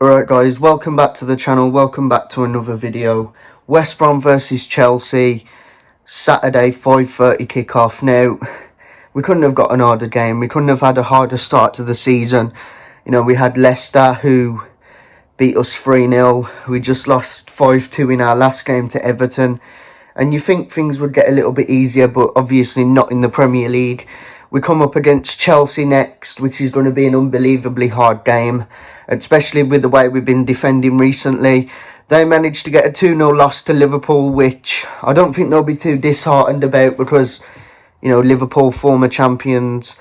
Alright guys, welcome back to the channel, welcome back to another video. West Brom versus Chelsea, Saturday 5:30 kickoff. Now, we couldn't have got an harder game, we couldn't have had a harder start to the season. You know, we had Leicester who beat us 3-0, we just lost 5-2 in our last game to Everton. And you think things would get a little bit easier, but obviously not in the Premier League. We come up against Chelsea next, which is going to be an unbelievably hard game, especially with the way we've been defending recently. They managed to get a 2-0 loss to Liverpool, which I don't think they'll be too disheartened about because, you know, Liverpool, former champions,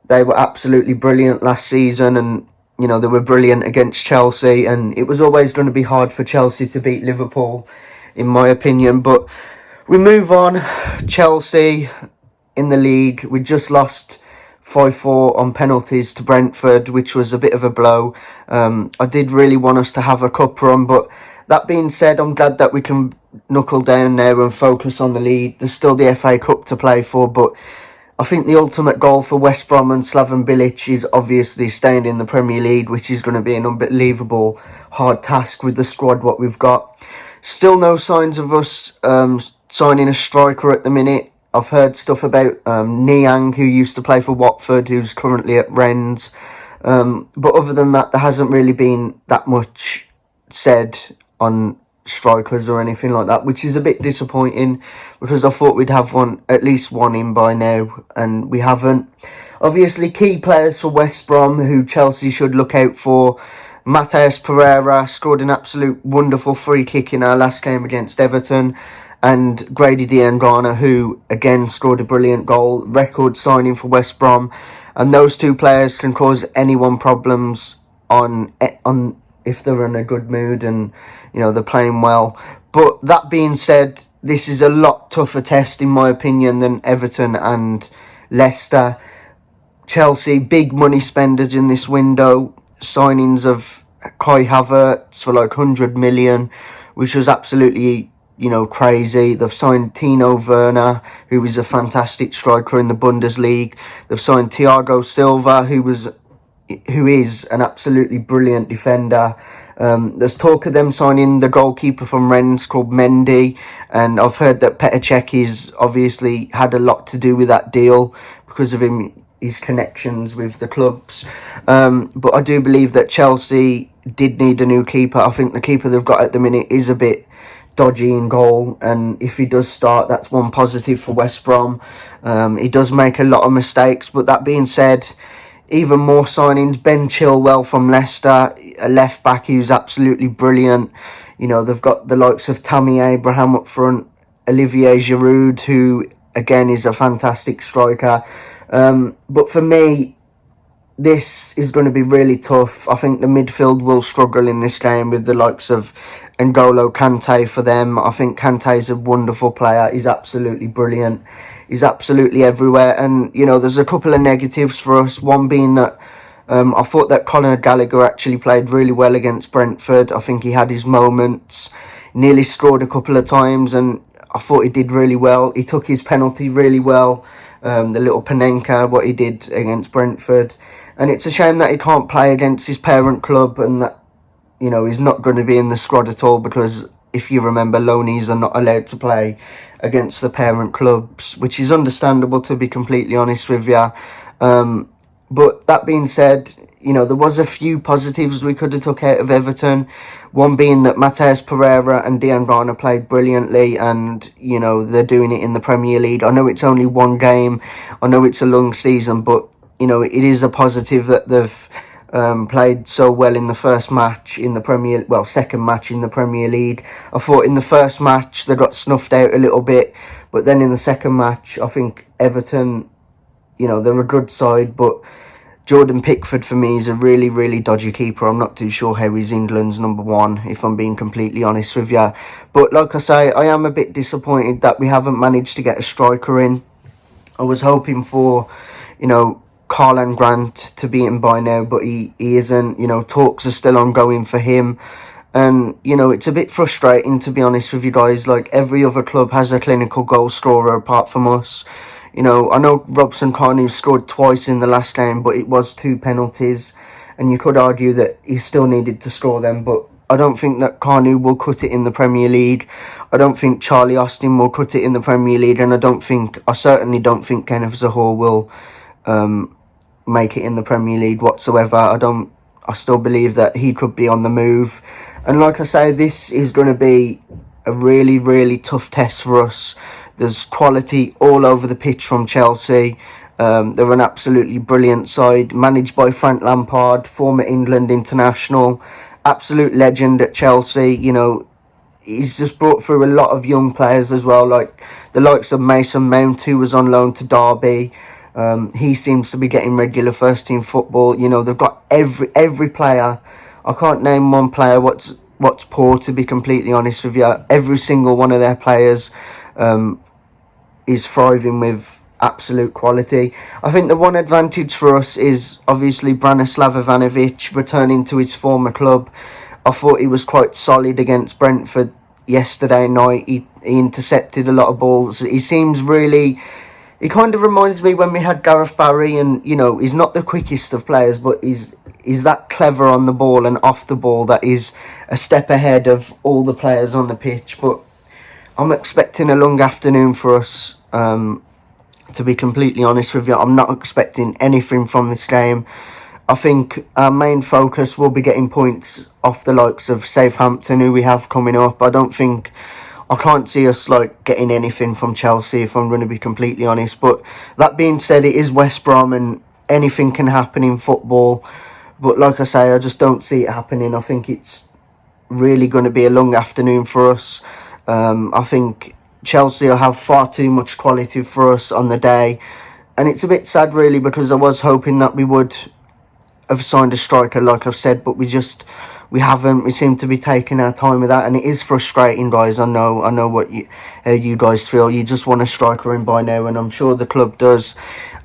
they were absolutely brilliant last season and, you know, they were brilliant against Chelsea, and it was always going to be hard for Chelsea to beat Liverpool, in my opinion. But we move on. Chelsea in the league, we just lost 5-4 on penalties to Brentford, which was a bit of a blow. I did really want us to have a cup run, but that being said, I'm glad that we can knuckle down now and focus on the league. There's still the FA Cup to play for, but I think the ultimate goal for West Brom and Slaven Bilic is obviously staying in the Premier League, which is going to be an unbelievable hard task with the squad what we've got. Still no signs of us signing a striker at the minute. I've heard stuff about Niang, who used to play for Watford, who's currently at Rennes. But other than that, there hasn't really been that much said on strikers or anything like that, which is a bit disappointing because I thought we'd have at least one in by now, and we haven't. Obviously, key players for West Brom who Chelsea should look out for. Matheus Pereira scored an absolute wonderful free kick in our last game against Everton. And Grady Diangana, who again scored a brilliant goal, record signing for West Brom. And those two players can cause anyone problems on if they're in a good mood and, you know, they're playing well. But that being said, this is a lot tougher test, in my opinion, than Everton and Leicester. Chelsea, big money spenders in this window. Signings of Kai Havertz for like 100 million, which was absolutely, you know, crazy. They've signed Tino Werner, who is a fantastic striker in the Bundesliga. They've signed Thiago Silva, who is an absolutely brilliant defender. There's talk of them signing the goalkeeper from Rennes called Mendy, and I've heard that Petr Cech is obviously had a lot to do with that deal because of his connections with the clubs. But I do believe that Chelsea did need a new keeper. I think the keeper they've got at the minute is a bit dodgy in goal, and if he does start, that's one positive for West Brom. He does make a lot of mistakes, but that being said, even more signings. Ben Chilwell from Leicester, a left back who's absolutely brilliant. You know, they've got the likes of Tammy Abraham up front, Olivier Giroud, who again is a fantastic striker. But for me, this is going to be really tough. I think the midfield will struggle in this game with the likes of N'Golo Kante for them. I think Kante is a wonderful player. He's absolutely brilliant. He's absolutely everywhere. And, you know, there's a couple of negatives for us. One being that I thought that Conor Gallagher actually played really well against Brentford. I think he had his moments. Nearly scored a couple of times, and I thought he did really well. He took his penalty really well. The little Panenka, what he did against Brentford. And it's a shame that he can't play against his parent club and that, you know, he's not going to be in the squad at all because, if you remember, loanees are not allowed to play against the parent clubs, which is understandable, to be completely honest with you. But that being said, you know, there was a few positives we could have took out of Everton. One being that Matheus Pereira and Diangana played brilliantly, and, you know, they're doing it in the Premier League. I know it's only one game, I know it's a long season, but, you know, it is a positive that they've played so well in the first match in the second match in the Premier League. I thought in the first match they got snuffed out a little bit, but then in the second match, I think Everton, you know, they're a good side, but Jordan Pickford for me is a really, really dodgy keeper. I'm not too sure how he's England's number one, if I'm being completely honest with you. But like I say, I am a bit disappointed that we haven't managed to get a striker in. I was hoping for, you know, Karlan Grant to be in by now, but he isn't. You know, talks are still ongoing for him. And, you know, it's a bit frustrating, to be honest with you guys. Like, every other club has a clinical goal scorer apart from us. You know, I know Robson Kanu scored twice in the last game, but it was 2 penalties. and you could argue that he still needed to score them, but I don't think that Kanu will cut it in the Premier League. I don't think Charlie Austin will cut it in the Premier League, and I certainly don't think Kenneth Zaha will make it in the Premier League whatsoever. I still believe that he could be on the move. And like I say, this is going to be a really, really tough test for us. There's quality all over the pitch from Chelsea. They're an absolutely brilliant side, managed by Frank Lampard, former England international, absolute legend at Chelsea. You know, he's just brought through a lot of young players as well, like the likes of Mason Mount, who was on loan to Derby. He seems to be getting regular first team football. You know, they've got every player. I can't name one player what's poor, to be completely honest with you. Every single one of their players is thriving with absolute quality. I think the one advantage for us is obviously Branislav Ivanovic returning to his former club. I thought he was quite solid against Brentford yesterday night. He intercepted a lot of balls. He seems really... He kind of reminds me when we had Gareth Barry, and, you know, he's not the quickest of players, but he's that clever on the ball and off the ball that is a step ahead of all the players on the pitch. But I'm expecting a long afternoon for us, to be completely honest with you. I'm not expecting anything from this game. I think our main focus will be getting points off the likes of Southampton, who we have coming up. I can't see us like getting anything from Chelsea, if I'm going to be completely honest. But that being said, it is West Brom and anything can happen in football. But like I say, I just don't see it happening. I think it's really going to be a long afternoon for us. I think Chelsea will have far too much quality for us on the day. And it's a bit sad really, because I was hoping that we would have signed a striker, like I've said, but we haven't. We seem to be taking our time with that, and it is frustrating, guys. I know what you guys feel. You just want a striker in by now, and I'm sure the club does.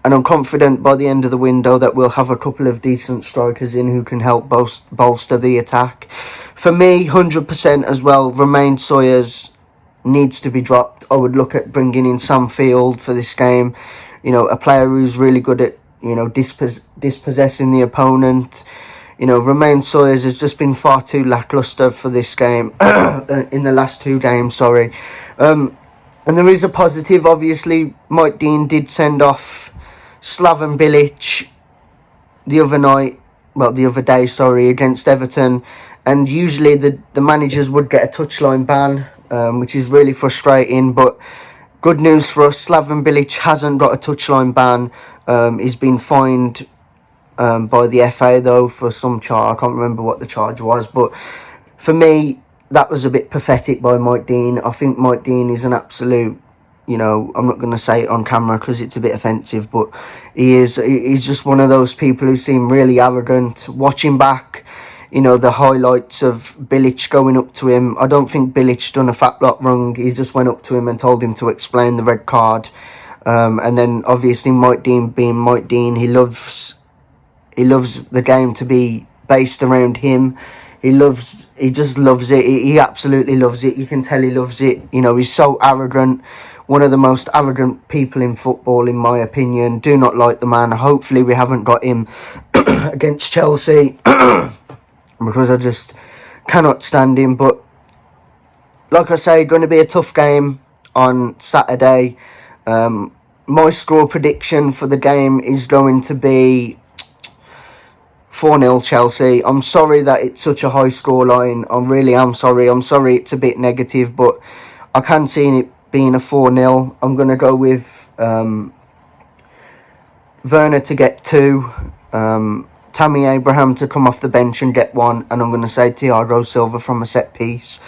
And I'm confident by the end of the window that we'll have a couple of decent strikers in who can help bolster the attack. For me, 100% as well, Romain Sawyers needs to be dropped. I would look at bringing in Sam Field for this game. You know, a player who's really good at, you know, dispossessing the opponent. You know, Romain Sawyers has just been far too lacklustre for this game, in the last two games, sorry. And there is a positive, obviously. Mike Dean did send off Slaven Bilic the other day, against Everton. And usually the managers would get a touchline ban, which is really frustrating. But good news for us, Slaven Bilic hasn't got a touchline ban. He's been fined by the FA though for some charge. I can't remember what the charge was, but for me that was a bit pathetic by Mike Dean. I think Mike Dean is an absolute, you know, I'm not going to say it on camera because it's a bit offensive, but he's just one of those people who seem really arrogant. Watching back, you know, the highlights of Bilic going up to him, I don't think Bilic done a fat lot wrong. He just went up to him and told him to explain the red card. And then obviously Mike Dean being Mike Dean, he loves the game to be based around him. He just loves it. He absolutely loves it. You can tell he loves it. You know, he's so arrogant. One of the most arrogant people in football, in my opinion. Do not like the man. Hopefully we haven't got him against Chelsea because I just cannot stand him. But like I say, going to be a tough game on Saturday. My score prediction for the game is going to be 4-0 Chelsea. I'm sorry that it's such a high score line. I really am sorry. I'm sorry it's a bit negative, but I can see it being a 4-0. I'm going to go with Werner to get 2, Tammy Abraham to come off the bench and get 1, and I'm going to say Thiago Silva from a set piece.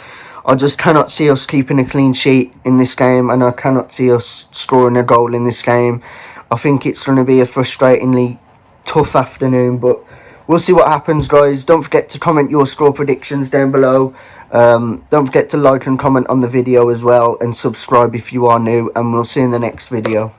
I just cannot see us keeping a clean sheet in this game, and I cannot see us scoring a goal in this game. I think it's going to be a frustratingly tough afternoon, but we'll see what happens, guys. Don't forget to comment your score predictions down below. Don't forget to like and comment on the video as well, and subscribe if you are new, and we'll see you in the next video.